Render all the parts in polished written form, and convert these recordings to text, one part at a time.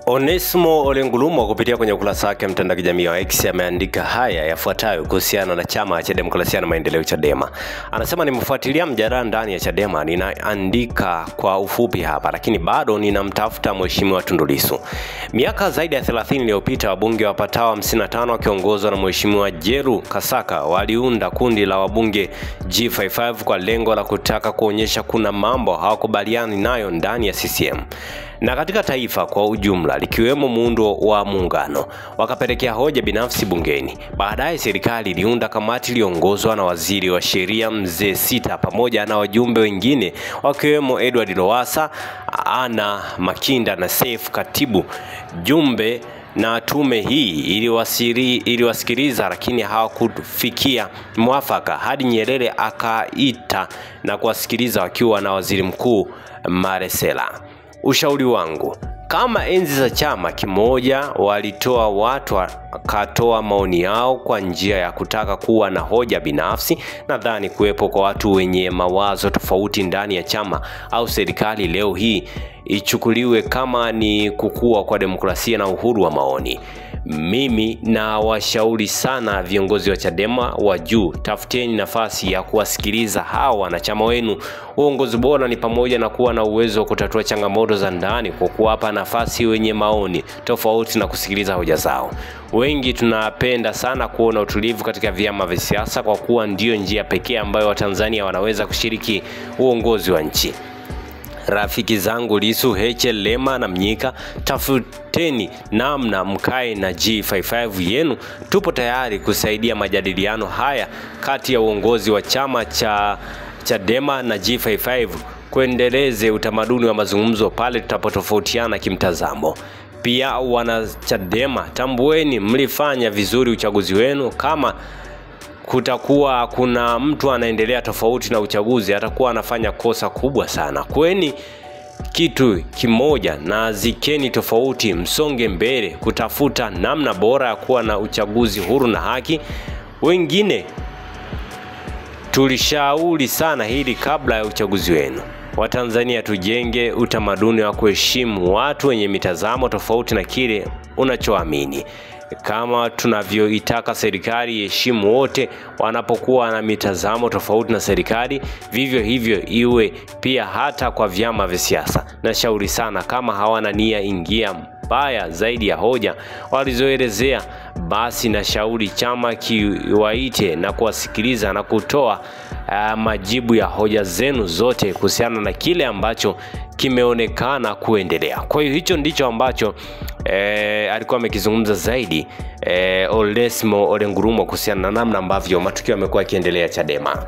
Onesmo Ole Ngulumo kupitia kwenye ukurasa wake mtandao wa kijamii wa X ameandika haya yafuatayo kuhusiana na chama cha demokrasia na maendeleo Chadema. Anasema nimefuatilia mjadala ndani ya Chadema, ninaandika kwa ufupi hapa, lakini bado ninamtafuta Mheshimiwa Tundu Lissu. Miaka zaidi ya 30 iliyopita wabunge wapatao 55 wakiongozwa na Mheshimiwa Jeru Kasaka waliunda kundi la wabunge G55 kwa lengo la kutaka kuonyesha kuna mambo hawakubaliani nayo ndani ya CCM na katika taifa kwa ujumla, likiwemo muundo wa muungano. Wakapelekea hoja binafsi bungeni. Baadaye serikali iliunda kamati iliyoongozwa na waziri wa sheria Mzee Sita pamoja na wajumbe wengine wakiwemo Edward Lowassa, Ana Makinda na Seif Katibu. Jumbe na tume hii iliwasikiliza, lakini hawakufikia mwafaka hadi Nyerere akaita na kuwasikiliza wakiwa na waziri mkuu Maresela. Ushauri wangu, kama enzi za chama kimoja walitoa watu wakatoa maoni yao kwa njia ya kutaka kuwa na hoja binafsi, nadhani kuwepo kwa watu wenye mawazo tofauti ndani ya chama au serikali leo hii ichukuliwe kama ni kukua kwa demokrasia na uhuru wa maoni. Mimi na washauri sana viongozi wa Chadema wa juu, tafuteni nafasi ya kuwasikiliza hawa wanachama wenu. Uongozi bora ni pamoja na kuwa na uwezo wa kutatua changamoto za ndani kwa kuwapa nafasi wenye maoni tofauti na kusikiliza hoja zao. Wengi tunapenda sana kuona utulivu katika vyama vya siasa kwa kuwa ndio njia pekee ambayo Watanzania wanaweza kushiriki uongozi wa nchi. Rafiki zangu Lissu, Heche, Lema na Mnyika, tafuteni namna mkae na G55 yenu. Tupo tayari kusaidia majadiliano haya kati ya uongozi wa chama cha Chadema na G55 kuendeleze utamaduni wa mazungumzo pale tutapotofautiana kimtazamo. Pia wana Chadema, tambueni mlifanya vizuri uchaguzi wenu. Kama kutakuwa kuna mtu anaendelea tofauti na uchaguzi, atakuwa anafanya kosa kubwa sana. Kweni kitu kimoja na zikeni tofauti, msonge mbele kutafuta namna bora ya kuwa na uchaguzi huru na haki. Wengine tulishauri sana hili kabla ya uchaguzi wenu. Watanzania, tujenge utamaduni wa kuheshimu watu wenye mitazamo tofauti na kile unachoamini. Kama tunavyoitaka serikali iheshimu wote wanapokuwa na mitazamo tofauti na serikali, vivyo hivyo iwe pia hata kwa vyama vya siasa. Na shauri sana, kama hawana nia ingia mbaya zaidi ya hoja walizoelezea, basi na shauri chama kiwaite na kuwasikiliza na kutoa majibu ya hoja zenu zote kuhusiana na kile ambacho kimeonekana kuendelea. Kwa hiyo hicho ndicho ambacho alikuwa amekizungumza zaidi Onesmo Ole Ngulumo kuhusiana na namna ambavyo matukio yamekuwa yakiendelea Chadema.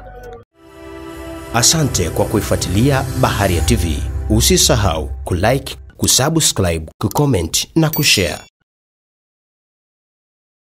Asante kwa kuifuatilia Baharia TV. Usisahau kulike, kusubscribe, kucomment na kushare.